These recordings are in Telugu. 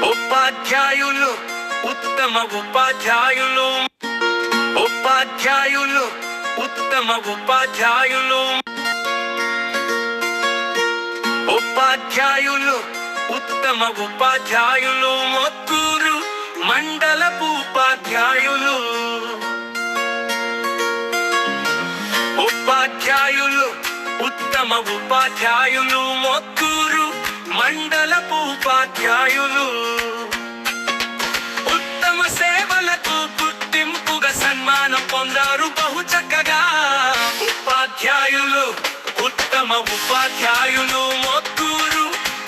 ఉపాధ్యాయులు ఉత్తమ ఉపాధ్యాయులు. ఉపాధ్యాయులు ఉత్తమ ఉపాధ్యాయులు. ఉపాధ్యాయులు ఉత్తమ ఉపాధ్యాయులు. మొత్తూరు మండలపు ఉపాధ్యాయులు. ఉపాధ్యాయులు ఉత్తమ ఉపాధ్యాయులు. మొత్తూరు మండలపు ఉపాధ్యాయులు. ఉత్తమ సేవలకు గుర్తింపుగా సన్మానం పొందారు బహు చక్కగా. ఉపాధ్యాయులు ఉత్తమ ఉపాధ్యాయులు. మొత్తూరు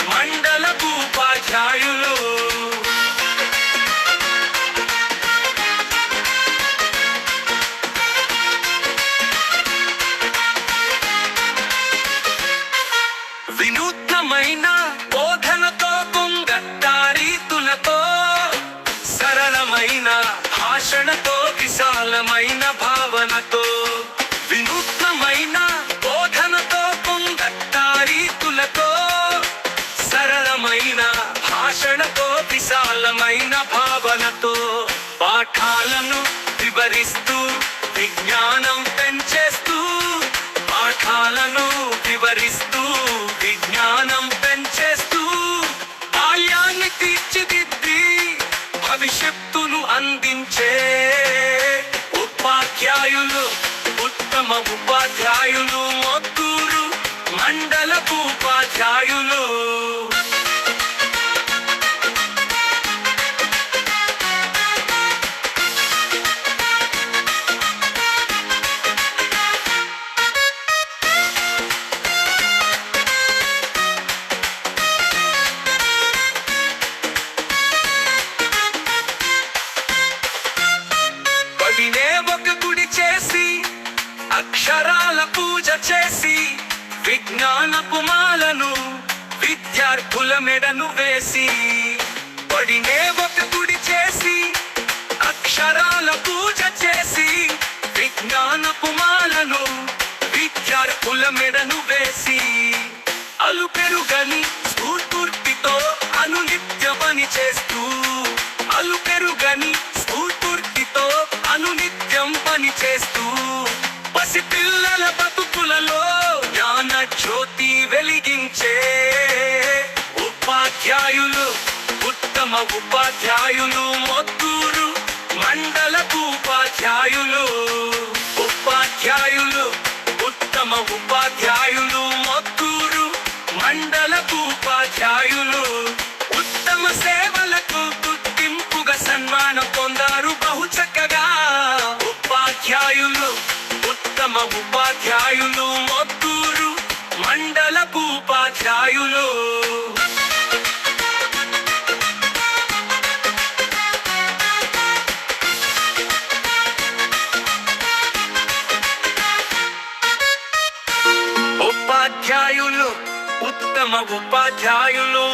మండలపు ఉపాధ్యాయులు. వినూత్నమైన బోధనతో కుంగట్టారీతులతో సరళమైన భాషణతో విశాలమైన భావనతో. వినూత్నమైన బోధనతో కుంగట్టారీతులతో సరళమైన భాషణతో విశాలమైన భావనతో పాఠాలను వివరిస్తూ విజ్ఞానం పెంచేస్తూ. పాఠాలను వివరిస్తూ విజ్ఞానం పెంచేస్తూ బాల్యాన్ని తీర్చిదిద్ది భవిష్యత్తును అందించే ఉపాధ్యాయులు ఉత్తమ ఉపాధ్యాయులు. మొత్తూరు మండలపు ఉపాధ్యాయులు. బడినే ఒక గుడి చేసి అక్షరాల పూజ చేసి విజ్ఞానపు మాలను విద్యార్థుల మెడను వేసి. బడినే ఒక గుడి చేసి అక్షరాల పూజ చేసి విజ్ఞానపు మాలను విద్యార్థుల మెడను వేసి. అలుపెరుగని స్ఫూర్తితో అనునిత్య పని చేస్తూ. అలుపెరుగని స్ఫూర్తితో అనునిత్యం పని చేస్తూ పసిపిల్లల బతుకులలో జ్ఞాన జ్యోతి వెలిగించే ఉపాధ్యాయులు ఉత్తమ ఉపాధ్యాయులు. మొత్తూరు మండలపు ఉపాధ్యాయులు. ఉపాధ్యాయులు ఉత్తమ ఉపాధ్యాయులు. మొత్తూరు మండలపు ఉపాధ్యాయులు. ఉత్తమ సేవలకు గుర్తింపుగా సన్మానం పొందారు బహు చక్కగా. ఉపాధ్యాయులు ఉత్తమ ఉపాధ్యాయులు. మొత్తూరు మండలపు ఉపాధ్యాయులు. ఉపాధ్యాయులు ఉత్తమ ఉపాధ్యాయులు.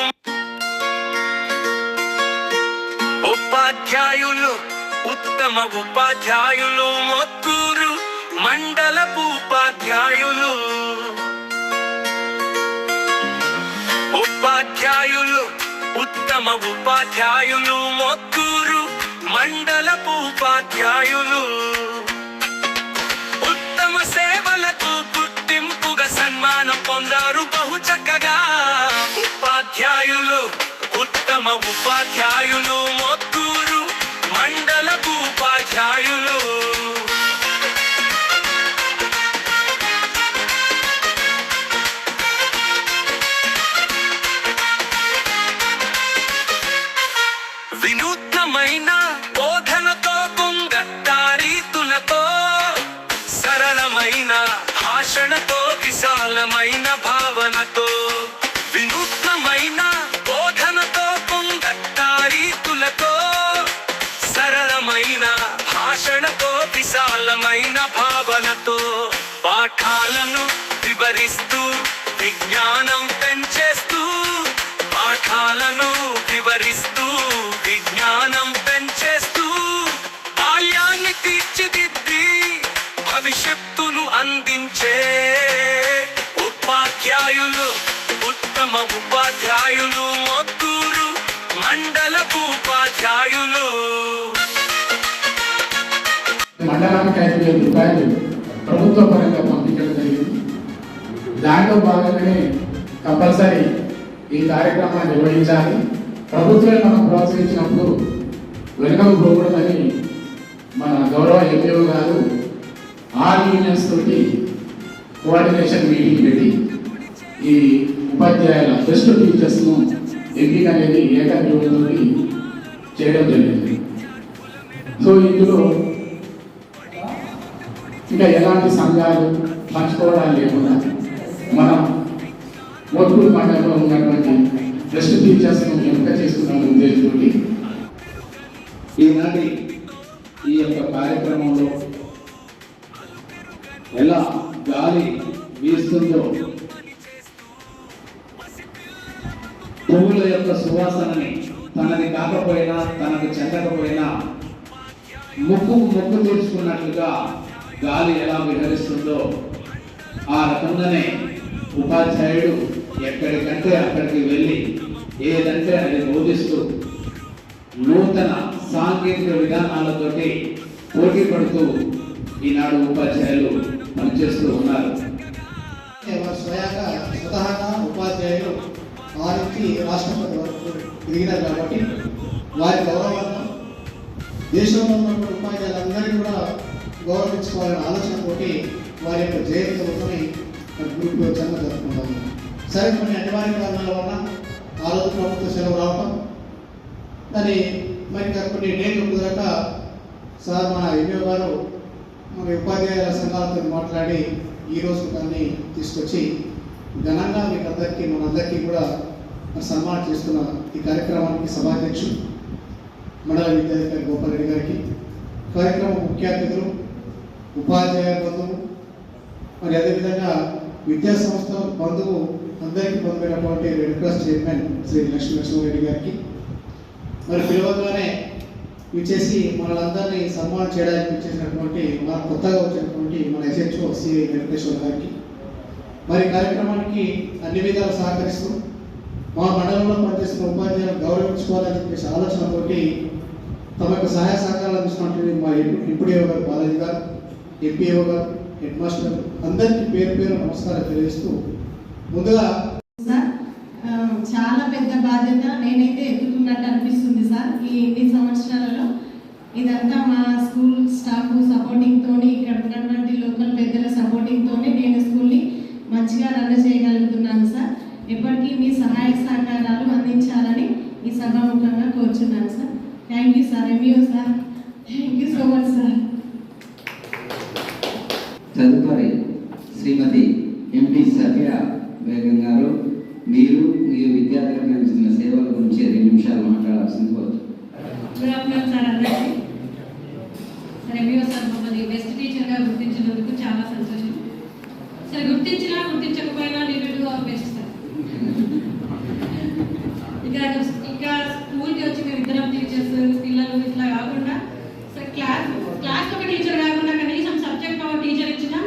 ఉపాధ్యాయులు ఉత్తమ ఉపాధ్యాయులు. మొత్తూరు మండలపు ఉపాధ్యాయులు. ఉపాధ్యాయులు ఉత్తమ ఉపాధ్యాయులు. మొత్తూరు మండలపు ఉపాధ్యాయులు. ఉత్తమ సేవలకు గుర్తింపుగా సన్మానం పొందారు బహు చక్కగా. ఉపాధ్యాయులు ఉత్తమ ఉపాధ్యాయులు. మొత్తూరు మండలపు ఉపాధ్యాయులు. వినూత్నమైన బోధనతో కుంగట్టారీతులతో సరళమైన భాషణతో విశాలమైన భావనతో. వినూత్నమైన బోధనతో కుంగట్టారీతులతో సరళమైన భాషణతో విశాలమైన భావనతో పాఠాలను వివరిస్తూ విజ్ఞానం పెంచేస్తూ. పాఠాలను వివరిస్తూ విజ్ఞానం పెంచేస్తూ బాల్యాన్ని తీర్చిదిద్ది భవిష్యత్తును అందించే ఉపాధ్యాయులు ఉత్తమ ఉపాధ్యాయులు. మొత్తూరు మండలపు ఉపాధ్యాయులు. మండలానికి 5,000 రూపాయలు ప్రభుత్వ పరంగా పంపించడం జరిగింది. దాంట్లో భాగంగానే కంపల్సరీ ఈ కార్యక్రమాన్ని నిర్వహించాలి. ప్రభుత్వం మనం ప్రోత్సహించినప్పుడు వెనుకకు పోకూడదని మన గౌరవ ఎంపీఓ గారు ఆల్ యూనియన్స్ తోటి కోఆర్డినేషన్ మీటింగ్ పెట్టి ఈ ఉపాధ్యాయుల బెస్ట్ టీచర్స్ను ఎంపిక అనేది ఏకగ్రీవంతో చేయడం జరిగింది. సో ఇందులో ఇంకా ఎలాంటి సంఘాలు పంచుకోవడాలు లేకుండా మనం మోత్కూరు మండలంలో ఉన్నటువంటి బెస్ట్ టీచర్స్ను ఎంపిక చేసుకున్న ఉద్దేశంతో ఈనాటి ఈ యొక్క కార్యక్రమంలో ఎలా గాలి వీస్తుందో పువ్వుల యొక్క సువాసనని తనది కాకపోయినా తనకు చెందకపోయినా ముక్కు తీర్చుకున్నట్లుగా గాలి ఎలా విహరిస్తుందో ఆ రకంగానే ఉపాధ్యాయుడు ఎక్కడికంటే అక్కడికి వెళ్ళి ఏదంటే అది బోధిస్తూ నూతన సాంకేతిక విధానాలతోటి పోటీ పడుతూ ఈనాడు ఉపాధ్యాయులు పనిచేస్తూ ఉన్నారు. స్వతహాగా ఉపాధ్యాయులు వారికి రాష్ట్రపతి వరకు ఎదిగినారు కాబట్టి వారి గౌరవాన్ని దేశంలో ఉన్న ఉపాధ్యాయులందరినీ కూడా గౌరవించుకోవాలనే ఆలోచనతోటి వారి యొక్క జయంతి రోజుని గ్రూప్ జన్మ జరుపుకుంటాము. సరే కొన్ని అనివార్య కారణాల వల్ల ఆ రోజు ప్రభుత్వ సెలవు రావటం, కానీ మరి కొన్ని డేట్లు కుదరక సార్ మన ఎంఏ గారు మన ఉపాధ్యాయుల సంఘాలతో మాట్లాడి ఈ రోజు దాన్ని తీసుకొచ్చి ఘనంగా మీకు అందరికీ మనందరికీ కూడా సన్మానం చేస్తున్న ఈ కార్యక్రమానికి సభాధ్యక్షుడు మండల విద్యాధికారి గోపాల్ రెడ్డి గారికి, కార్యక్రమం ముఖ్య అతిథులు, ఉపాధ్యాయ బంధువు, మరి అదేవిధంగా విద్యా సంస్థ బంధువు అందరికీ పొందినటువంటి Red Cross chairman Shri Lakshmi Reddy గారికి, మరి పిలవగానే విచ్చేసి మనలందరినీ సన్మానం చేయడానికి విచ్చేసినటువంటి మన కొత్తగా వచ్చినటువంటి మన ఎస్హెచ్ఓ సిఐ వెంకటేశ్వర గారికి, మరి కార్యక్రమానికి అన్ని విధాలు సహకరిస్తూ మా మండలంలో పనిచేస్తున్న ఉపాధ్యాయులను గౌరవించుకోవాలని చెప్పేసి ఆలోచనతోటి తమ యొక్క సహాయ సహకారాలు అందిస్తున్నటువంటి మా ఎంపీడీఓ గారు బాలాజీ గారు, ఎంపీఓ గారు, హెడ్ మాస్టర్ అందరికీ పేరు పేరు నమస్కారం తెలియజేస్తూ, ముందుగా చాలా పెద్ద బాధ్యత నేనైతే ఎత్తుకున్నట్టు అనిపిస్తుంది సార్. ఈ ఇన్ని సంవత్సరాలలో ఇదంతా మా స్కూల్ స్టాఫ్ సపోర్టింగ్తోని, ఇక్కడ ఉన్నటువంటి లోకల్ పెద్దల సపోర్టింగ్తోనే నేను స్కూల్ని మంచిగా రన్ చేయగలుగుతున్నాను సార్. ఎప్పటికీ మీ సహాయ సహకారాలు అందించాలని ఈ సభాముఖంగా కోరుచున్నాను sir. Thank you sir, MEO sir, thank you so much sir. తదుపరి శ్రీమతి ఎంపీ సభ్య బేగం గారు, మీరు మీ విద్యార్థులకు అందిస్తున్న సేవల గురించి 2 నిమిషాలు మాట్లాడాల్సింది కోరుతున్నాను. గుడ్ ఆఫ్టర్నూన్ సార్ అందరికీ. సార్ ఎంఈఓ సార్ మమ్మల్ని బెస్ట్ టీచర్గా గుర్తించినందుకు చాలా సంతోషం. సరే గుర్తించినా గుర్తించకపోయినా నేను బెస్ట్ సార్. ఇంకా స్కూల్కి వచ్చి మేము ఇద్దరం టీచర్స్ పిల్లలు ఇట్లా కాకుండా సార్ క్లాస్ ఒక టీచర్ కాకుండా కనీసం సబ్జెక్ట్ ఒక టీచర్ ఇచ్చినా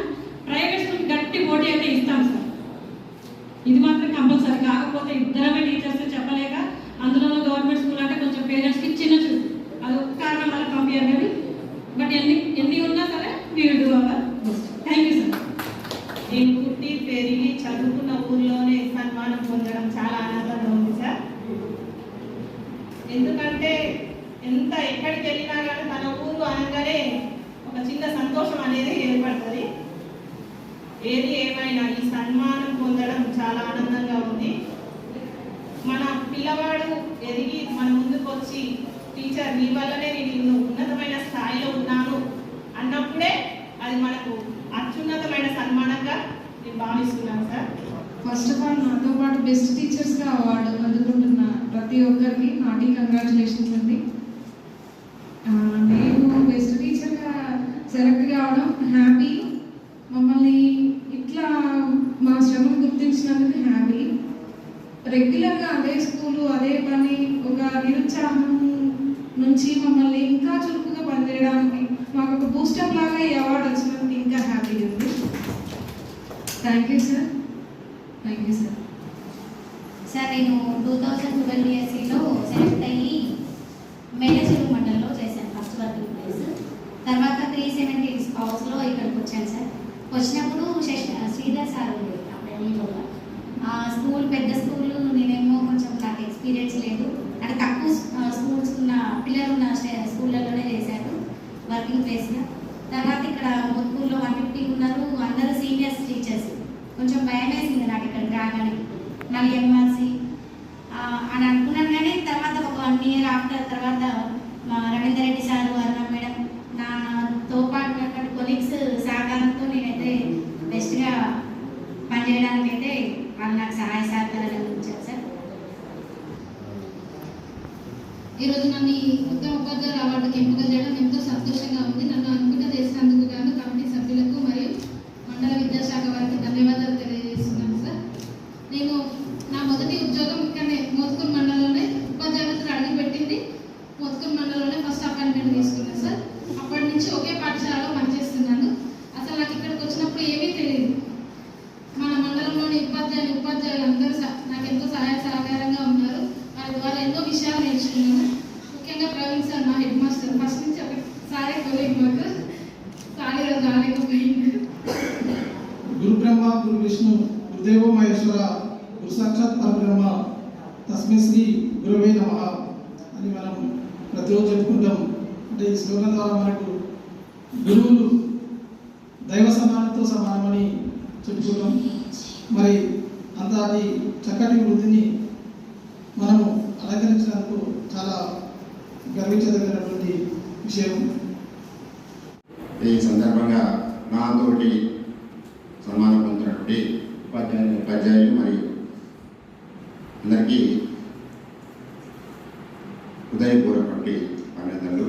ప్రైవేట్ స్కూల్ గట్టి పోటీ అయితే ఇస్తాం సార్. ఇది మాత్రం కంపల్సరీ. కాకపోతే ఇద్దరమే టీచర్స్ చెప్పలేక అందులోనూ గవర్నమెంట్ స్కూల్ అంటే కొంచెం పేరెంట్స్కి చిన్న చూపు, అది ఒక కారణం వల్ల పంపించారు. కానీ బట్ ఎన్ని ఉన్నా సరే we'll do our best. Thank you sir. నేను పుట్టి పెరిగి చదువుకున్న ఊర్లోనే సన్మానం పొందడం చాలా ఆనందంగా ఉంది సార్. ఎందుకంటే ఎక్కడికి వెళ్ళినా కానీ మన ఊరు అనగానే ఒక చిన్న సంతోషం అనేది ఏర్పడుతుంది. ఏది ఏమైనా ఈ సన్మానం పొందడం చాలా ఆనందంగా ఉంది. మన పిల్లవాడు ఎదిగి మన ముందుకు వచ్చి టీచర్ నీ వల్లనే నేను ఉన్నతమైన స్థాయిలో ఉన్నాను అన్నప్పుడే అది మనకు అత్యున్నతమైన సన్మానంగా నేను భావిస్తున్నాను సార్. ఫస్ట్ ఆఫ్ ఆల్ నాతో పాటు బెస్ట్ టీచర్స్గా అవార్డు అందుకుంటున్న ప్రతి ఒక్కరికి హార్టీ కంగ్రాచులేషన్స్ అండి. నేను బెస్ట్ టీచర్గా సెలెక్ట్ కావడం హ్యాపీ. మమ్మల్ని ఇట్లా మా శ్రమను గుర్తించినందుకు హ్యాపీ. రెగ్యులర్గా అదే స్కూలు అదే పని ఒక నిరుత్సాహం నుంచి మమ్మల్ని ఇంకా చురుకుగా పనిచేయడానికి మాకు ఒక బూస్టప్ లాగా ఈ అవార్డు వచ్చినందుకు ఇంకా హ్యాపీ ఉంది. Thank you sir. Thank you sir. Sir నేను 2012 DSEలో సెలెక్ట్ అయ్యి వచ్చినప్పుడు శ్రీధర్ సార్ ఉంది అప్పుడు ఎంఈఓగా. స్కూల్ పెద్ద స్కూల్, నేనేమో కొంచెం నాకు ఎక్స్పీరియన్స్ లేదు, అంటే తక్కువ స్కూల్స్ ఉన్న పిల్లలు ఉన్న స్కూళ్ళలోనే చేశారు వర్కింగ్ ప్లేస్గా. తర్వాత ఇక్కడ మొత్తుకూరులో 150 ఉన్నారు, అందరూ సీనియర్స్ టీచర్స్. కొంచెం భయం వేసింది నాకు ఇక్కడికి రాగానే, మళ్ళీ ఎంఆర్సి అని అనుకున్నాను. కానీ తర్వాత ఒక 1 year ఆఫ్టర్ తర్వాత రవీందర్ రెడ్డి సార్, అరుణ మేడం, నాతో పాటు ఉన్నటువంటి కొలీగ్స్ సహకారంతో నేనైతే బెస్ట్గా పనిచేయడానికి అయితే వాళ్ళు నాకు సహాయ సహకారాలు అందించారు సార్. ఈరోజు నన్ను ఈ ఉత్తమ ఉపాధ్యాయుల అవార్డుకి ఎంపిక చేయడం ఎంతో సంతోషంగా ఉంది. నన్ను ఎంపిక చేసినందుకు గాను కమిటీ సభ్యులకు మరియు మండల విద్యాశాఖ వారికి ధన్యవాదాలు తెలియజేస్తున్నాను సార్. నేను నా మొదటి ఉద్యోగం ఇక్కడనే మోత్కూరు మండలంలోనే ఉపాధ్యాయులతో అడుగుపెట్టింది. మోత్కూరు మండలంలోనే ఫస్ట్ అపాయింట్మెంట్ తీసుకున్నాను సార్. అప్పటి నుంచి ఒకే పాఠశాలలో పనిచేస్తున్నాను. అసలు నాకు ఇక్కడికి వచ్చినప్పుడు ఏమీ తెలియదు. మన మండలంలోని ఉపాధ్యాయులు అందరూ నాకు ఎంతో సహాయ సహకారంగా ఉన్నారు. వారి ద్వారా ఎన్నో విషయాలు నేర్చుకున్నాను. ముఖ్యంగా ప్రవీణ్ సార్, మా హెడ్ మాస్టర్, ఫస్ట్ నుంచి ఒకసారి కొలీగ్ మాకు సారీ రాలేకపోయింది. గురు బ్రహ్మ గురు విష్ణు గురుదేవో మహేశ్వర గురు సాక్షాత్ పరబ్రహ్మ తస్మై శ్రీ గురవే నమః అని మనం ప్రతిరోజు చెప్పుకుంటాం. అంటే ఈ శ్లోకం ద్వారా మనకు గురువులు దైవ సమానంతో సమానమని చెప్పుకుంటాం. మరి అంత అది చక్కటి వృద్ధిని మనము అలంకరించినందుకు చాలా గర్వించదగినటువంటి విషయం. ఈ సందర్భంగా నాతోటి సన్మానం పొందినటువంటి ఉపాధ్యాయులు మరియు అందరికీ హృదయపూర్వకటువంటి అభినందనలు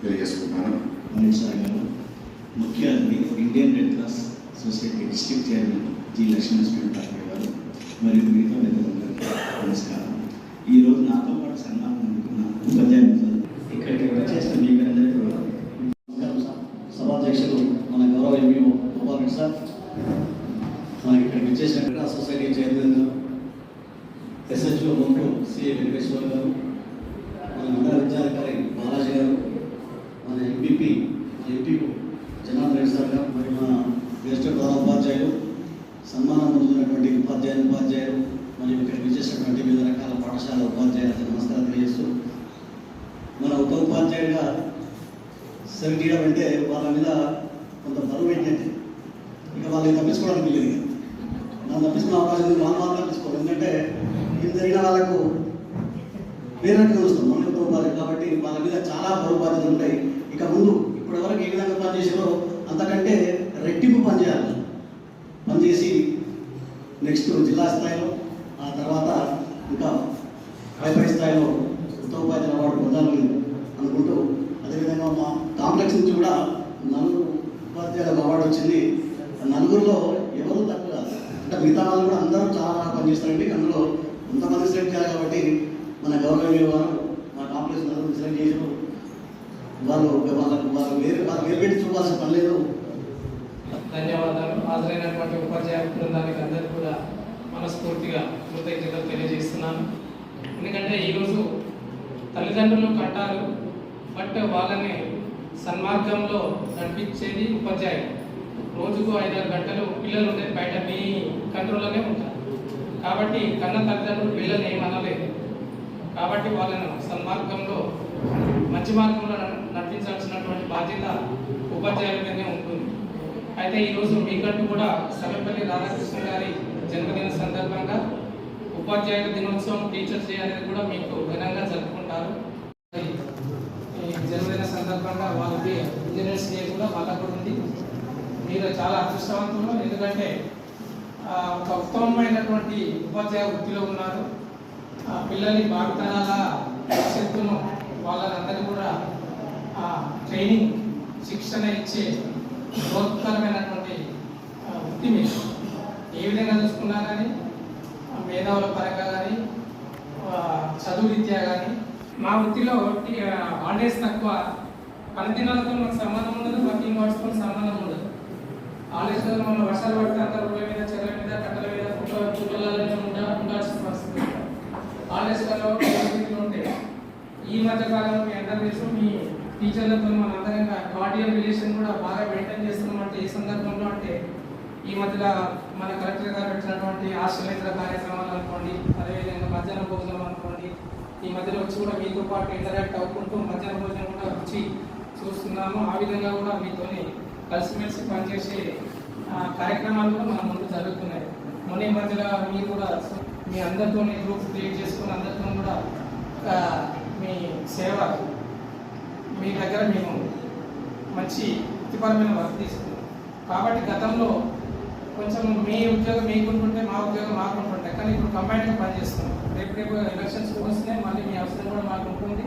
తెలియజేసుకుంటున్నాను. అనిల్ సార్ గారు, ముఖ్య అతిథి Indian red cross society district chairman G Lakshminarasimha Thakur గారు మరియు మిగతా పెద్దలందరికీ నమస్కారం. ఈరోజు నాతో పాటు సన్మానం అందుకున్న ఉపాధ్యాయులు ఇక్కడికి వచ్చేసిన మీకు అందరికీ సభాధ్యక్షులు మన గౌరవ ఎంఈఓ గోపాల్ రెడ్డి సార్, మనకి ఇక్కడికి వచ్చేసిన రెడ్ క్రాస్ సొసైటీ చైర్మన్ గారు, ఎస్హెచ్ఓ బొంకు సి వెంకటేశ్వర గారు, మన మండల విద్యాధికారి బాలాజీ గారు, మన ఎంపీ జనార్దన్ రెడ్డి సార్ గారు, మరి మన గెస్ట్ గౌరవ ఉపాధ్యాయులు, సన్మానం పొందినటువంటి ఉపాధ్యాయులు మరియు ఇక్కడికి వచ్చేసినటువంటి వివిధ రకాల పాఠశాల ఉపాధ్యాయులకు నమస్కారం తెలియజేస్తూ, మన ఉప ఉపాధ్యాయుడిగా సెలెక్ట్ చేయడం అంటే వాళ్ళ మీద కొంత బరువు పెట్టినట్టే. ఇక వాళ్ళని తప్పించుకోవడానికి లేదు. మనం తప్పించుకునే అవకాశం లేదు, వాళ్ళు తప్పించుకోవాలి. ఎందుకంటే ఏం జరిగిన వాళ్ళకు వేరేట్టుగా చూస్తాం మన ఉప ఉపాధ్యాయులు కాబట్టి వాళ్ళ మీద చాలా బరువు బాధ్యతలు ఉంటాయి. ఇక ముందు ఇప్పటివరకు ఏ విధంగా పనిచేసారో అంతకంటే రెట్టింపు పనిచేయాలి. పనిచేసి నెక్స్ట్ జిల్లా స్థాయిలో, ఆ తర్వాత ఇంకా పై స్థాయిలో ఉత్తమ ఉపాధ్యాయుల అవార్డు పొందాలని అనుకుంటూ, అదేవిధంగా మా కాంప్లెక్స్ నుంచి కూడా 4 ఉపాధ్యాయులకు అవార్డు వచ్చింది. 4లో ఎవరు తక్కువ కాదు, అంటే మిగతా వాళ్ళు కూడా అందరూ చాలా బాగా పనిచేస్తారండి. అందులో కొంతమంది సెలెక్ట్ చేయాలి కాబట్టి మన గవర్నమెంట్ వారు మా కాంప్లెక్స్ అందరూ సెలెక్ట్ చేసారు. వాళ్ళు వేరు పెట్టి చూడాల్సిన పని లేదు. ధన్యవాదాలు. హాజరైనటువంటి ఉపాధ్యాయ బృందానికి అందరికీ కూడా మనస్ఫూర్తిగా కృతజ్ఞతలు తెలియజేస్తున్నాను. ఎందుకంటే ఈరోజు తల్లిదండ్రులు కట్టారు, బట్ వాళ్ళని సన్మార్గంలో నడిపించేది ఉపాధ్యాయులు. రోజుకు 5-6 గంటలు పిల్లలు ఉండేది బయట మీ కంట్రోల్లోనే ఉంటారు. కాబట్టి కన్న తల్లిదండ్రులు పిల్లల్ని ఏమనలేదు. కాబట్టి వాళ్ళను సన్మార్గంలో మంచి మార్గంలో నడిపించాల్సినటువంటి బాధ్యత ఉపాధ్యాయుల మీదనే ఉంటుంది. అయితే ఈరోజు మీకంటూ కూడా సర్వేపల్లి రాధాకృష్ణ గారి జన్మదిన సందర్భంగా ఉపాధ్యాయుల దినోత్సవం, టీచర్స్ డే అనేది కూడా మీకు ఘనంగా జరుపుకుంటారు. ఈ జన్మదిన సందర్భంగా వాళ్ళకి ఇంజనీర్స్ డే కూడా వాళ్ళకు కూడా ఉంది. మీరు చాలా అదృష్టవంతులు, ఎందుకంటే ఒక ఉత్తమమైనటువంటి ఉపాధ్యాయ వృత్తిలో ఉన్నారు. పిల్లల్ని భావితరాల భవిష్యత్తును వాళ్ళందరినీ కూడా ట్రైనింగ్, శిక్షణ ఇచ్చే ప్రోత్సాహకరమైనటువంటి వృత్తి మీరు ఏ విధంగా చూసుకున్నా కానీ, మేధావుల పరంగా కానీ, చదువు రీత్యా కానీ. మా వృత్తిలో హాలిడేస్ తక్కువ, పనిదినాలతో మనకు సంబంధం ఉండదు, వర్కింగ్ అవర్స్తో సంబంధం ఉండదు. హాలిడేస్ మనం వర్షాలు పడితే అందరూ రోడ్ల మీద, చెరువుల మీద, కట్టల మీద, పుట్టలలోనే ఉండాల్సిన పరిస్థితి. హాలిడేస్ ఉంటాయి. ఈ మధ్య కాలంలో మీ అందరూ తెలుసు, మీ టీచర్లతో మన అందరం కార్డియల్ రిలేషన్ కూడా బాగా మెయింటైన్ చేస్తున్నాం. అంటే ఈ సందర్భంలో అంటే ఈ మధ్యలో మన కలెక్టర్ గారు పెట్టినటువంటి ఆశ్రయేతర కార్యక్రమాలు అనుకోండి, అదేవిధంగా మధ్యాహ్న భోజనం అనుకోండి, ఈ మధ్యలో వచ్చి కూడా మీతో పాటు ఇంటరాక్ట్ అవ్వుకుంటూ మధ్యాహ్న భోజనం కూడా రుచి చూస్తున్నాము. ఆ విధంగా కూడా మీతోని కలిసిమెలిసి పనిచేసే కార్యక్రమాలు కూడా మన ముందు జరుగుతున్నాయి. మొన్న ఈ మధ్యలో మీరు కూడా మీ అందరితోనే గ్రూప్ క్రియేట్ చేసుకుని అందరితో కూడా మీ సేవ మీ దగ్గర మేము మంచి వృత్తిపరమైన వర్క్ తీసుకున్నాం. కాబట్టి గతంలో కొంచెం మీ ఉద్యోగం మీకుంటుంటే మా ఉద్యోగం మాకుంటుంటే, కానీ ఇప్పుడు కంబైన్డ్గా పనిచేస్తున్నాం. రేపు ఎలక్షన్స్ కూడా వస్తున్నాయి, మళ్ళీ మీ అవసరం కూడా మాకు ఉంటుంది.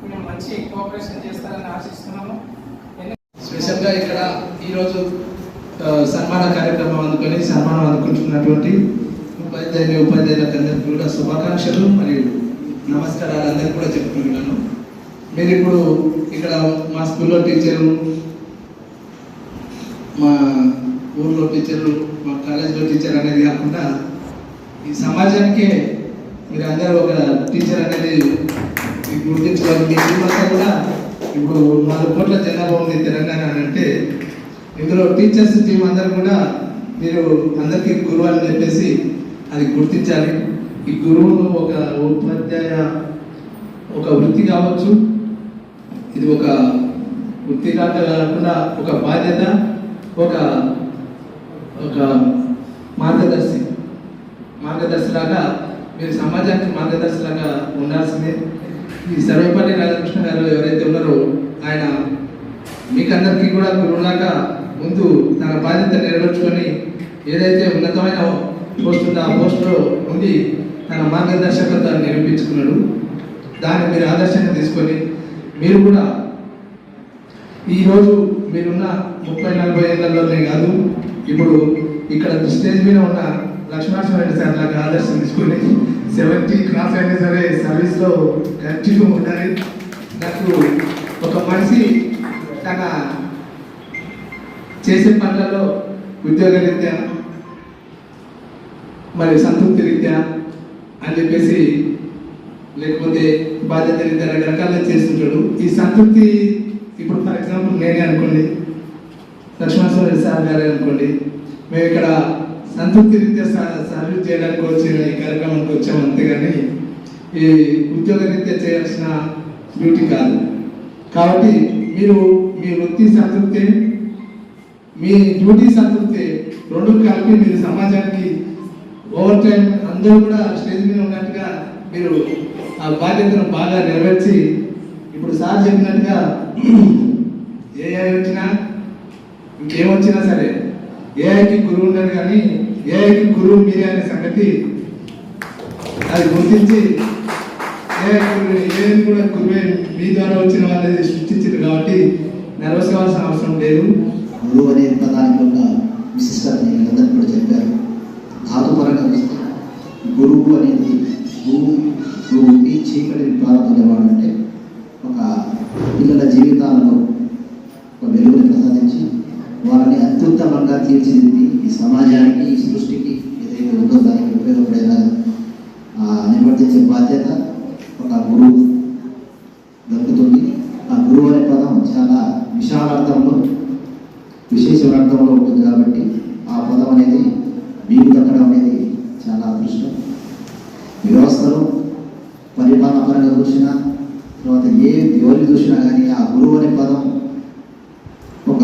మేము మంచి కోఆపరేషన్ చేస్తారని ఆశిస్తున్నాము. స్పెషల్గా ఇక్కడ ఈరోజు సన్మాన కార్యక్రమం సన్మానం అందుకుంటున్నటువంటి ఉపాధ్యాయులకు అందరికీ కూడా శుభాకాంక్షలు మరియు నమస్కారాలు అందరికీ కూడా చెప్పుకుంటున్నాను. మీరు ఇప్పుడు ఇక్కడ మా స్కూల్లో టీచరు, మా ఊర్లో టీచర్లు, మా కాలేజీలో టీచర్ అనేది కాకుండా ఈ సమాజానికే మీరు అందరూ ఒక టీచర్ అనేది గుర్తించుకోవాలి. మీ టీమంతా కూడా ఇప్పుడు 4 కోట్ల జనాభా ఉంది తెలంగాణ అని అంటే, ఇందులో టీచర్స్ టీం అందరూ కూడా మీరు అందరికీ గురువు అని చెప్పేసి అది గుర్తించాలి. ఈ గురువును ఒక ఉపాధ్యాయ ఒక వృత్తి కావచ్చు, ఇది ఒక వృత్తి కాకుండా ఒక బాధ్యత, ఒక మార్గదర్శిలాగా మీరు సమాజానికి మార్గదర్శిలాగా ఉండాల్సిందే. ఈ సర్వేపల్లి రాధాకృష్ణ గారు ఎవరైతే ఉన్నారో ఆయన మీకందరికీ కూడా గురువులాగా ముందు తన బాధ్యత నెరవేర్చుకొని ఏదైతే ఉన్నతమైన పోస్ట్ ఉందో ఆ పోస్టులో ఉండి తన మార్గదర్శకత్వాన్ని నిరూపించుకున్నాడు. దాన్ని మీరు ఆదర్శంగా తీసుకొని మీరు కూడా ఈరోజు మీరున్న 30-40 ఏళ్లలోనే కాదు, ఇప్పుడు ఇక్కడ స్టేజ్ మీద ఉన్న లక్ష్మణస్వామి సార్ లాగా ఆదర్శం తీసుకొని 70 క్రాస్ అయినా సరే సర్వీస్లో కంటిన్యూ ఉండాలి. నాకు ఒక మనిషి తన చేసే పనులలో ఉద్యోగ రీత్యా మరి సంతృప్తి రీత్యా అని చెప్పేసి లేకపోతే బాధ్యత రీత్యా రకరకాలుగా చేస్తుంటాడు. ఈ సంతృప్తి ఇప్పుడు ఫర్ ఎగ్జాంపుల్ నేనే అనుకోండి, లక్ష్మణస్వామి సార్ గారే అనుకోండి, మేము ఇక్కడ సంతృప్తి రీత్యా సర్వీస్ చేయడానికి వచ్చిన ఈ కార్యక్రమానికి వచ్చాము, అంతేగాని ఈ ఉద్యోగ రీత్యా చేయాల్సిన డ్యూటీ కాదు. కాబట్టి మీరు మీ వృత్తి సంతృప్తి, మీ డ్యూటీ సంతృప్తి రెండు కలిపి మీరు సమాజానికి ఓవర్ టైం అందరూ కూడా స్టేజ్ మీద ఉన్నట్టుగా మీరు ఆ బాధ్యతను బాగా నెరవేర్చి, ఇప్పుడు సార్ చెప్పినట్టుగా ఏఐ వచ్చినా ఇంకేమొచ్చినా సరే ఏఐకి గురువు ఉన్నారు, కానీ ఏఐకి గురువు మీరే అనే సంగతి అది గుర్తించి ఏఐ కూడా గురువే మీ ద్వారా వచ్చిన వాళ్ళని సృష్టించింది కాబట్టి నర్వస్ కావాల్సిన అవసరం లేదు. గురువు అనే పదానికి ఒక విశిష్టత అందరికీ కూడా చెప్పారు. ధాతుపరంగా గురువు అనేది గురువుకి చీకటిని ప్రారంభించేవాడు. అంటే ఒక పిల్లల జీవితాలలో ఒక వెలుగుని ప్రసాదించి వాళ్ళని అత్యుత్తమంగా తీర్చిదిద్ది ఈ సమాజానికి ఈ సృష్టికి ఏదైతే ఉందో దానికి ఉపయోగపడేలా నిర్వర్తించే బాధ్యత ఒక గురువు దక్కుతుంది. ఆ గురువు అనే పదం చాలా విశాలార్థంలో విశేషమైన అర్థంలో ఉంటుంది కాబట్టి ఆ పదం అనేది మీకు దక్కడం అనేది చాలా అదృష్టం. వ్యవస్థలో పరిపాలన పరంగా చూసినా తర్వాత ఎవరిని చూసినా కానీ ఆ గురువు అనే పదం ఒక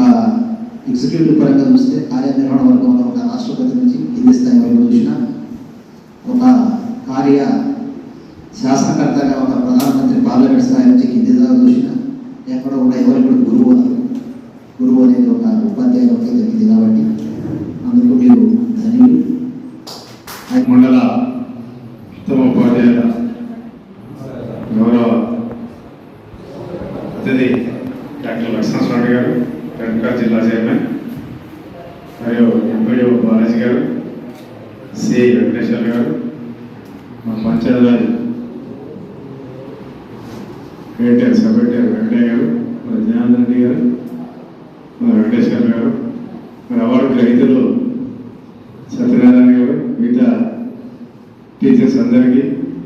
ఎగ్జిక్యూటివ్ పరంగా చూస్తే కార్యనిర్వహణ వర్గంలో ఒక రాష్ట్రపతి నుంచి కింది స్థాయి వరకు చూసినా, ఒక కార్య శాసనకర్తగా ఒక ప్రధానమంత్రి పార్లమెంట్ స్థాయి నుంచి కింది దాకా చూసినా ఎక్కడ కూడా ఎవరికి కూడా గురువు అనేది ఒక ఉపాధ్యాయులకి దక్కింది. కాబట్టి అందుకు మీరు ధన్యులు. మండల ఉత్తమ ఉపాధ్యాయుల గౌరవ అతిథి డాక్టర్ లక్ష్మణస్వామి గారు, కరీంనగర్ జిల్లా చైర్మన్, మరియు ఎంపీడీ బాలాజీ గారు, సిఐ వెంకటేశ్వర్ గారు, మా పంచాయతీరాజ్ ఏటీఆర్ సెక్రటరీ వెంకటయ్య గారు, మరి జనార్దన్ రెడ్డి గారు, మన వెంకటేశ్వర్ గారు, మరి అవార్డు గ్రహీతలు సత్యనారాయణ గారు, మిగతా టీచర్స్ అందరికీ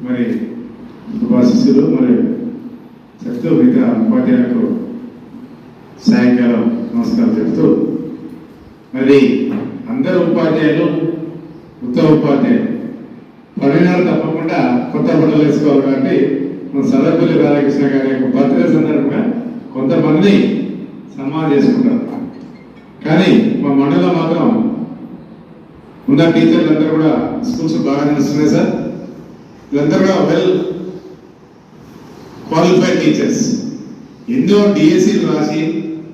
మరి శుభాశిస్సులు. మరి చెప్తూ మిగతా ఉపాధ్యాయులకు సాయంకాలం నమస్కారం చెప్తూ, మరి అందరు ఉపాధ్యాయులు ఉత్తమ ఉపాధ్యాయులు పడినాడు తప్పకుండా కొత్త బట్టలు వేసుకోవాలి. కాబట్టి మన సదపల్లి రాధాకృష్ణ గారి యొక్క బర్త్డే సందర్భంగా కొంతమంది సన్మానం చేసుకుంటారు. కానీ మా మండలం మాత్రం ఉన్న టీచర్లు అందరూ కూడా స్కూల్స్ బాగా నడుస్తున్నాయి సార్. వీళ్ళందరూ కూడా వెల్ క్వాలిఫైడ్ టీచర్స్. ఎన్నో డిఎస్సీలు రాసి,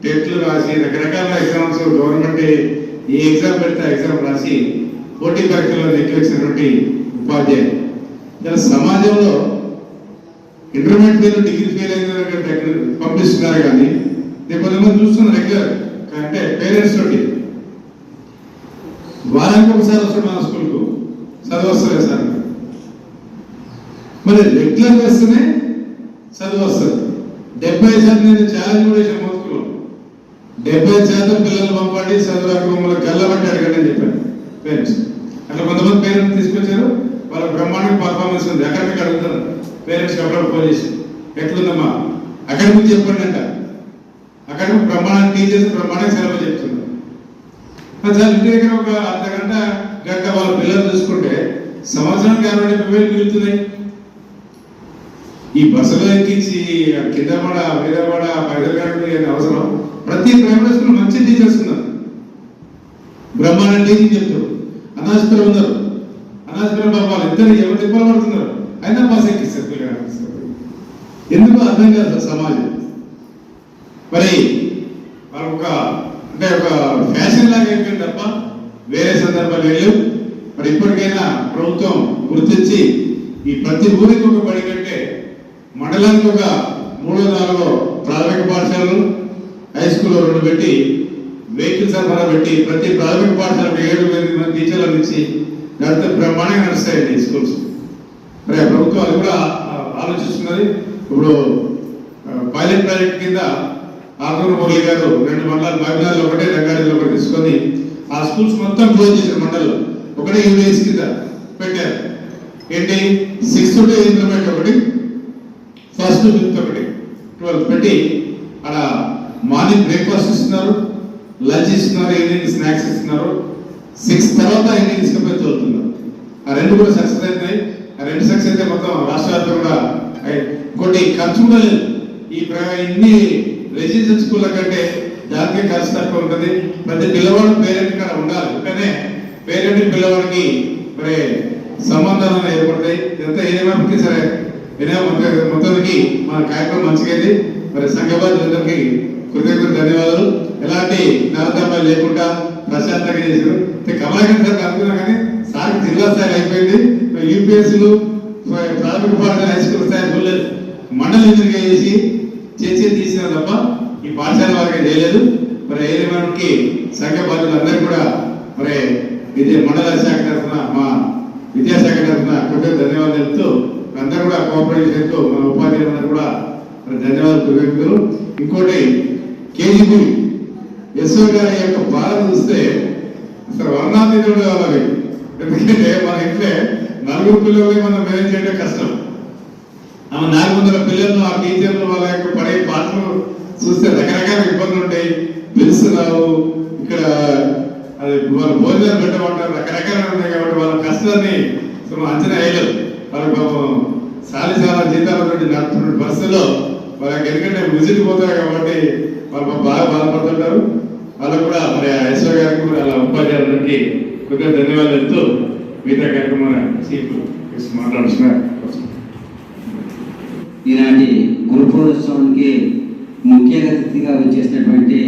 టెట్లు రాసి, రకరకాల ఎగ్జామ్స్ గవర్నమెంట్ ఏ ఎగ్జామ్ పెడితే ఎగ్జామ్ రాసి పోటీ పరీక్షల్లో నెక్కివచ్చినటువంటి ఉపాధ్యాయులు. ఇలా సమాజంలో ఇంటర్మీడియట్ ఫెయిల్, డిగ్రీ ఫెయిల్ అయిన పంపిస్తున్నారు. కానీ నేను కొంతమంది చూస్తున్నారు రెగ్యులర్ అంటే పేరెంట్స్ తోటి వారానికి ఒకసారి వస్తాడు మన స్కూల్కు, చదువు వస్తుంది సార్. మరి రెగ్యులర్ వేస్తేనే చదువు వస్తుంది. 70% నేను ఛాలెంజ్ కూడా చేసిన మొత్తంలో 70% పిల్లలు పంపండి చదువు మమ్మల్ని గల్లబట్టి అడగండి అని చెప్పాను పేరెంట్స్. అట్లా కొంతమంది పేరెంట్స్ తీసుకొచ్చారు, వాళ్ళ బ్రహ్మాండంగా పర్ఫార్మెన్స్ ఉంది. అక్కడికి అడుగుతారు పేరెంట్స్కి అప్పుడు ఫోన్ చేసి ఎట్లుందమ్మా అకాడమిక్ చెప్పండి అంట. అకాడమిక్ బ్రహ్మాండ టీచర్స్ బ్రహ్మాండంగా సెలవు చెప్తున్నారు. సార్ ఇంటి దగ్గర ఒక అర్ధగంట గంట వాళ్ళ పిల్లలు చూసుకుంటే సంవత్సరానికి 60,000 మిగులుతున్నాయి. ఈ బస్సులో ఎక్కించి కింద పడ మీద పడ పైదలు కట్టడం అవసరం. ప్రతి ప్రైవేట్ స్కూల్ మంచి టీచర్స్ ఉన్నారు, బ్రహ్మాండ టీచింగ్ చెప్తారు. అనాథపురం ఉన్నారు, అనాథపురం బాబాలు ఇద్దరు ఎవరు తిప్పలు పడుతున్నారు, అయినా బస్ ఎక్కిస్తారు పిల్లలు. ఎందుకు అర్థం కాదు సమాజం. మరి వాళ్ళు ఒక అంటే ఒక ఫ్యాషన్ లాగా అయిపోయింది తప్ప వేరే సందర్భాలు లేవు. మరి ఇప్పటికైనా ప్రభుత్వం గుర్తించి ఈ ప్రతి ఊరికి ఒక బడి కంటే మండలానికి ఒక 3-4 ప్రాథమిక పాఠశాలలు, హై స్కూల్ 2 పెట్టి వెహికల్ సరఫరా పెట్టి ప్రతి ప్రాథమిక పాఠశాలకు 7-8 మంది టీచర్లను ఇచ్చి దాంతో బ్రహ్మాండంగా నడుస్తాయండి స్కూల్స్. మరి ఆ ప్రభుత్వం అది కూడా ఆలోచిస్తున్నది. ఇప్పుడు పైలట్ ప్రాజెక్ట్ కింద ఆర్గూరు మురళి గారు 2 మండలాలు, మహిళల్లో ఒకటే, రంగారెడ్డిలో ఒకటి తీసుకొని ఆ స్కూల్స్ మొత్తం క్లోజ్ చేశారు. మండలంలో ఒకటే యూనివర్స్ కింద పెట్టారు. ఏంటి 6th to 8th ఒకటి, 1st to 5th ఒకటి, 12th పెట్టి అక్కడ మార్నింగ్ బ్రేక్ఫాస్ట్ ఇస్తున్నారు, లంచ్ ఇస్తున్నారు, ఈవినింగ్ స్నాక్స్ ఇస్తున్నారు. 6 తర్వాత ఇంటికి తీసుకుపోయి తోలుతున్నారు. ఆ 2 కూడా సక్సెస్ అవుతాయి. ఆ 2 సక్సెస్ అయితే మొత్తం రాష్ట్ర వ్యాప్తంగా ఇంకోటి ఖర్చు కూడా లేదు. ఇన్ని రెసిడెన్షియల్ స్కూళ్ళ కంటే దానికే ఖర్చు తక్కువ ఉంటుంది. ప్రతి పిల్లవాడు పేరెంట్ కాడ ఉండాలి. కానీ పేరెంట్ పిల్లవాడికి మరి సంబంధాలు ఏర్పడతాయి. ఇదంతా ఏమైనా సరే మొత్తానికి మన కార్యక్రమం మంచిగా. మరి సంఘబాధ్యులందరికీ కృతజ్ఞతలు, ధన్యవాదాలు. ఎలాంటి నరదమ్మాలు లేకుండా ప్రశాంతంగా చేశారు. కమలాకర్ సార్ అనుకున్నా కానీ సార్ జిల్లా స్థాయి అయిపోయింది. యూపీఎస్లు ప్రాథమిక పాఠశాల హై స్కూల్ స్థాయి చూడలేదు. మండల ఎదురుగా చేసి తీసిన తప్ప ఈ పాఠశాల వారికి చేయలేదు. మరి ఏదేమైనా సంఘ బాధ్యులు అందరూ కూడా మరి మండల శాఖ తరఫున, మా విద్యాశాఖ తరఫున కృతజ్ఞతలు, ధన్యవాదాలు చెప్తూ అందరూ కూడా కోఆపరేట్ చేస్తూ మన ఉపాధ్యాయులందరూ కూడా ధన్యవాదాలు, కృతజ్ఞతలు. ఇంకోటి కేజీబీ యశ్వ గారి యొక్క బాధ చూస్తే అసలు వర్ణాతీతుడు కావాలి. ఎందుకంటే మన ఇంట్లో 4 పిల్లల్ని మనం మేనేజ్ చేయడం కష్టం. ఆమె 400 పిల్లలను ఆ టీచర్లు వాళ్ళ యొక్క పడే పాటలు చూస్తే రకరకాల ఇబ్బందులు ఉంటాయి. పిలుస్తున్నావు, ఇక్కడ అది వాళ్ళు భోజనాలు పెట్టమంటారు, రకరకాలు ఉన్నాయి. కాబట్టి వాళ్ళ కష్టాన్ని అంచనా వేయలేదు. వాళ్ళ పాపం సాలిసాల జీతాల నుండి నడుపుతున్న పరిస్థితుల్లో వాళ్ళకి ఎందుకంటే విజిట్ పోతారు కాబట్టి వాళ్ళు బాగా బాధపడుతుంటారు. వాళ్ళకు కూడా మరి యశ్వ గారికి కూడా అలా ఉపాధ్యాయులకి కొద్దిగా ధన్యవాదాలు చెప్తూ మిగతా కార్యక్రమం చీఫ్ మాట్లాడుతున్నారు. ఈనాటి గురుపూర్వోత్సవానికి ముఖ్య అతిథిగా వచ్చేసినటువంటి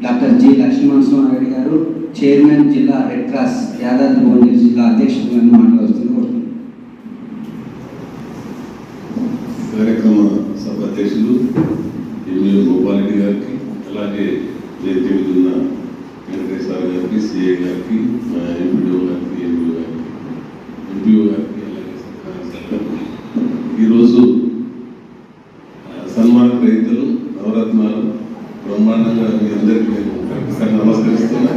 డాక్టర్ జి లక్ష్మీనరసింహారెడ్డి గారు, చైర్మన్ జిల్లా రెడ్ క్రాస్ యాదాద్రి భువనగిరి జిల్లా అధ్యక్షుడిగా మాట్లాడుతున్నారు. కార్యక్రమ సభ అధ్యక్షులు ఎంఏ గోపాలరెడ్డి గారికి, అలాగే వేదిక మీద ఉన్న వెంకటేశ్వర గారికి, సిఐ గారికి, ఎంపీడీఓ గారికి, ఎంపీఓ గారికి, అలాగే ఈరోజు సన్మాన రైతులు నవరత్నాలు బ్రహ్మాండంగా మీ అందరికీ నేను ఒకసారి నమస్కరిస్తున్నా.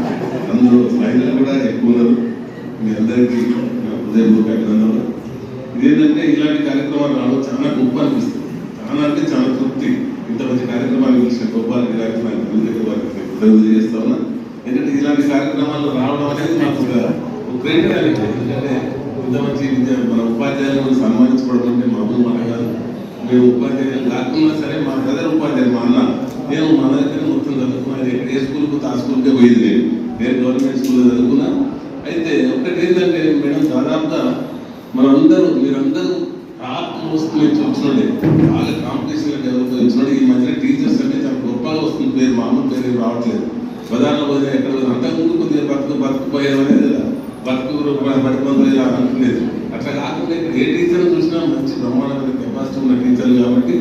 అందులో మహిళలు కూడా ఎక్కువ ఉన్నారు. మీ అందరికీ హృదయపూర్వక అభినందనలు. ఇదేంటంటే ఇలాంటి కార్యక్రమాలు రావడం చాలా గొప్ప అనిపిస్తుంది. చాలా అంటే చాలా తృప్తి. ఇంత మంచి కార్యక్రమాలు పిలిచిన గోపాలరెడ్డి గారికి, నాకు ముందుకు వారికి కృతజ్ఞతలు చేస్తా ఉన్నా. ఎందుకంటే ఇలాంటి కార్యక్రమాలు రావడం అనేది మాకు గ్రేట్ అనేది. ఎందుకంటే ఇంత మంచి మన ఉపాధ్యాయులను సన్మానించుకోవడం అంటే మామూలు మాట కాదు. మేము ఉపాధ్యాయులు కాకుండా సరే మా బ్రదర్ ఉపాధ్యాయులు మా అన్న, నేను మా దగ్గర మొత్తం చదువుకున్నాను. ఏ స్కూల్కు ఆ స్కూల్కే పోయింది. నేను గవర్నమెంట్ స్కూల్లో చదువుకున్నా. అయితే ఒకటి ఏంటంటే మేడం, దాదాపుగా మనందరూ మీరందరూ టాప్ వస్తుంది వచ్చినట్టే బాగా కాంపిటీషన్ డెవలప్ వచ్చినట్టు. ఈ మధ్యన టీచర్స్ అంటే చాలా గొప్పగా వస్తుంది పేరు, మామూలు పేరు రావట్లేదు. ప్రధాన పోయినా ఎక్కడ అంతకుముందు కొద్దిగా బతుకుపోయాం అనేది కదా, బతుకుమందులు ఇలా అనుకునేది. అట్లా కాకుండా ఇక్కడ ఏ టీచర్ చూసినా మంచి బ్రహ్మాండమైన కెపాసిటీ ఉన్న టీచర్లు కాబట్టి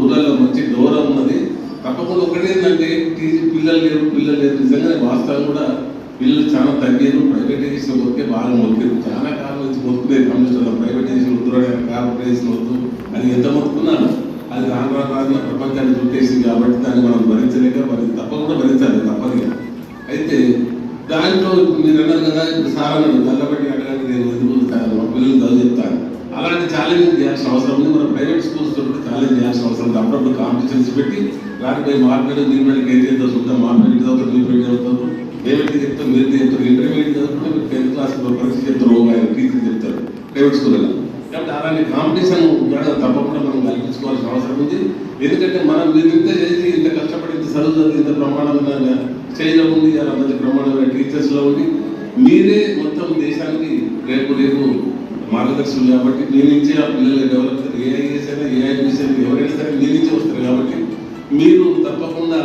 ఊళ్ళల్లో మంచి గౌరవం ఉన్నది. తప్పకుండా ఒకటి ఏంటంటే పిల్లలు లేరు నిజంగానే వాస్తవం కూడా పిల్లలు చాలా తగ్గారు. ప్రైవేటైజేషన్ వరకే బాగా మొక్కారు. చాలా కాలం నుంచి మొక్కునే కమ్యూనిస్టులు ప్రైవేటైజేషన్ వద్దు, కార్పొరేషన్ వద్దు అని ఎంత మొక్కున్నారు. అది రాను ప్రపంచాన్ని చుట్టేసింది కాబట్టి దాన్ని మనం భరించలేక తప్పకుండా భరించాలి తప్పదు. అయితే దాంట్లో మీరు అన్నారు కదా, ఇప్పుడు సార్ అన్నాడు నల్లబట్టి అడగాలి, నేను ఎందుకు మా పిల్లలు చదువు చెప్తాను. అలాంటి ఛాలెంజ్ చేయాల్సిన అవసరం ఉంది. మన ప్రైవేట్ స్కూల్స్ కూడా ఛాలెంజ్ చేయాల్సిన అవసరం ఉంది. అప్పుడప్పుడు కాంపిటీషన్స్ పెట్టి రాకపోయి మార్కెట్ దీనిపైకి ఏం చేద్దాం చూద్దాం, మార్కెట్ చదువుతారు, మీరు చదువుతారు, ఏమైతే చెప్తారు, మీరు చెప్తారు. ఇంటర్మీడియట్ చదువుకుంటే మీరు 10th క్లాస్ పరీక్ష చెప్తారు, ఆయన టీచర్ చెప్తారు ప్రైవేట్ స్కూల్లో. కాబట్టి అలాంటి కాంపిటీషన్ తప్పకుండా మనం కల్పించుకోవాల్సిన అవసరం ఉంది. ఎందుకంటే మనం మీరు ఇంత చేసి ఇంత కష్టపడి ఇంత చదువు ఇంత ప్రమాణమైన చేయడం ఉంది, అలాంటి ప్రమాణమైన టీచర్స్లో ఉండి మీరే మొత్తం దేశానికి రేపు మార్గదర్శకులు కాబట్టి మీ నుంచే ఆ పిల్లలు డెవలప్ అవుతారు. ఏఐఎస్ అయినా ఏఐబిఎస్ అయినా ఎవరైనా సరే మీ నుంచే వస్తారు. కాబట్టి మీరు తప్పకుండా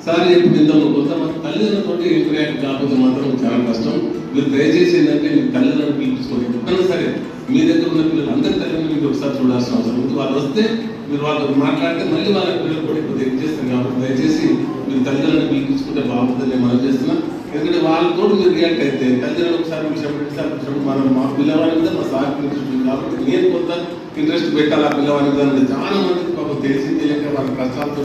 సార్ చెప్పిందాము, కొంతమంది తల్లిదండ్రులతో ఇంటరాక్ట్ కాకపోతే మాత్రం చాలా కష్టం. మీరు దయచేసి ఏంటంటే మీ తల్లిదండ్రులు పిలిపించుకోండి. ఎప్పుడైనా సరే మీ దగ్గర ఉన్న పిల్లలు అందరి తల్లిదండ్రులు మీకు ఒకసారి చూడాల్సిన అవసరం ఉంది. వాళ్ళు వస్తే మీరు వాళ్ళతో మాట్లాడితే మళ్ళీ వాళ్ళ పిల్లలు కూడా ఇప్పుడు ఎక్కువ చేస్తారు. కాబట్టి దయచేసి మీరు తల్లిదండ్రులను పిలిపించుకుంటే బాగుంటుందని నేను మనం చేస్తున్నా. ఎందుకంటే వాళ్ళతో మీరు రియాక్ట్ అయితే తల్లిదండ్రులు ఒకసారి విషయం మనం మా పిల్లవాడి మీద మా సార్ ఇంట్రెస్ట్ ఉంది కాబట్టి నేను కొంత ఇంట్రెస్ట్ పెట్టాలి ఆ పిల్లవాడి మీద. చాలా మందికి పాపం తెలిసి తెలియక వాళ్ళ కష్టాలతో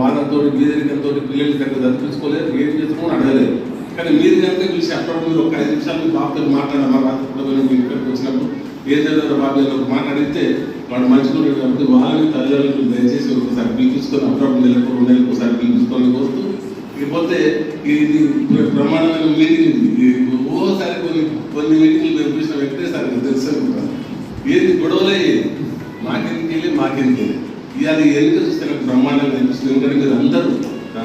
బాధతో బీదరికంతో పిల్లలకి దగ్గర చదివించుకోలేదు, ఏం చేస్తామో అడగలేదు. కానీ మీరు కనుక పిలిచి అప్పుడప్పుడు మీరు ఒక 5 నిమిషాలు మీ బాబుతో మాట్లాడమ్మా, రాత్రి మీ ఇక్కడికి వచ్చినప్పుడు ఏ చదివారో బాబు ఒక మాట్లాడితే వాడు మంచిగా ఉండేది. కాబట్టి వాళ్ళని తల్లిదండ్రులు దయచేసి ఒకసారి పిలిపించుకొని అప్పుడప్పుడు నెలకు 2 నెలలకు ఒకసారి పిలిపించుకొని వస్తూ ఇకపోతే ఇది ప్రమాణమైన మీటింగ్ ఇది ఓసారి కొన్ని మీటింగ్లు మేము చూసిన వెంకటేశ్వర తెలుసు ఏది గొడవలయ్యేది మాకెందుకెళ్ళి ఇవాళ ఎన్నిక చూస్తే నాకు బ్రహ్మాండంగా అనిపిస్తుంది. ఎందుకంటే మీరు అందరూ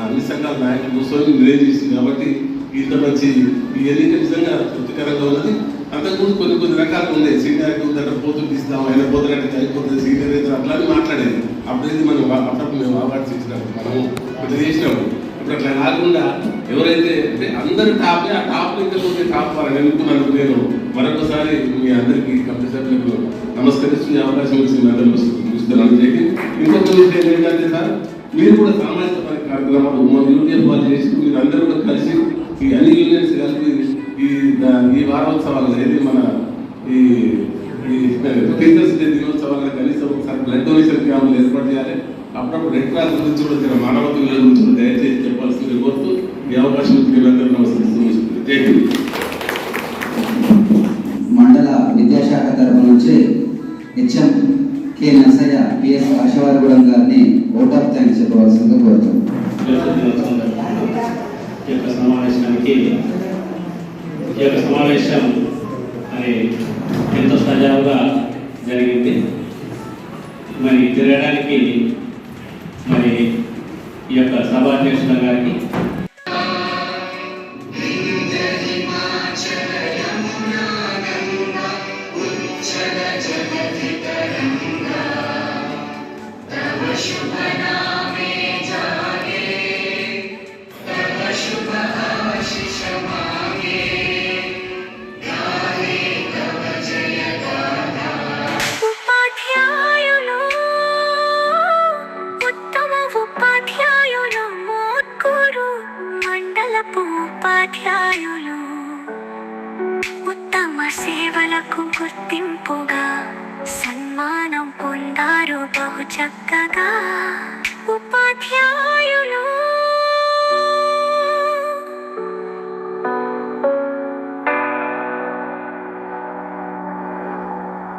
అన్ని సంఘాల నాయకులు కూర్చొని మీరేం చేసింది కాబట్టి ఇంత మంచి ఈ ఎన్నిక నిజంగా తృప్తికరంగా ఉన్నది. అంతకుముందు కొన్ని రకాలు ఉన్నాయి. సీనియారిటీ ఉందంటే పోతులు తీస్తాం, ఆయన పోతున్నట్టు అయిపోతుంది, సీనియర్ అయితే అట్లా మాట్లాడేది. అప్పుడైతే మనం అప్పుడప్పుడు మేము అవార్డు చేసినప్పుడు మనము ఇట్లా చేసినప్పుడు ఇప్పుడు అట్లా కాకుండా ఎవరైతే అంటే అందరూ టాప్ ఆ టాప్ ఇంకా టాప్ వాళ్ళని ఎన్నుకున్నందుకు నేను మరొకసారి మీ అందరికీ కమిటీ సభ్యులకు నమస్కరిస్తూ అవకాశం ఇచ్చింది. అందరూ చూస్తున్నాను. ఇంకొక విషయం ఏంటంటే సార్, మీరు కూడా సామాజిక కార్యక్రమాలు మన యూనియన్ వాళ్ళు చేసి మీరు అందరూ కూడా కలిసి ఈ అన్ని యూనియన్స్ కలిపి ఈ వారోత్సవాలు ఏది మన ఈ టీచర్స్ డే దినోత్సవాలు కనీసం ఒకసారి బ్లడ్ డొనేషన్ క్యాంపులు ఏర్పాటు చేయాలి. అప్పుడప్పుడు రెడ్ క్రాస్ గురించి కూడా మానవత విలువ గురించి కూడా దయచేసి చెప్పాల్సింది కోరుతూ ఈ అవకాశం అందరూ నమస్కరిస్తూ మండల విద్యాశాఖ తరఫు నుంచి హెచ్ఎం కె నరసయ్య పిఎస్ ఆశవారిగూడెం గారిని ఓట్ ఆఫ్ థ్యాంక్స్ చెప్పవలసిందిగా కోరుతాం. సమావేశం మరి ఎంతో సజావుగా జరిగింది. మరి తిరగడానికి మరి ఈ యొక్క సభాధ్యక్షుల గారికి ఉపాధ్యాయులు ఉత్తమ సేవలకు గుర్తింపుగా సన్మానం పొందారు బహు చక్కగా. ఉపాధ్యాయులు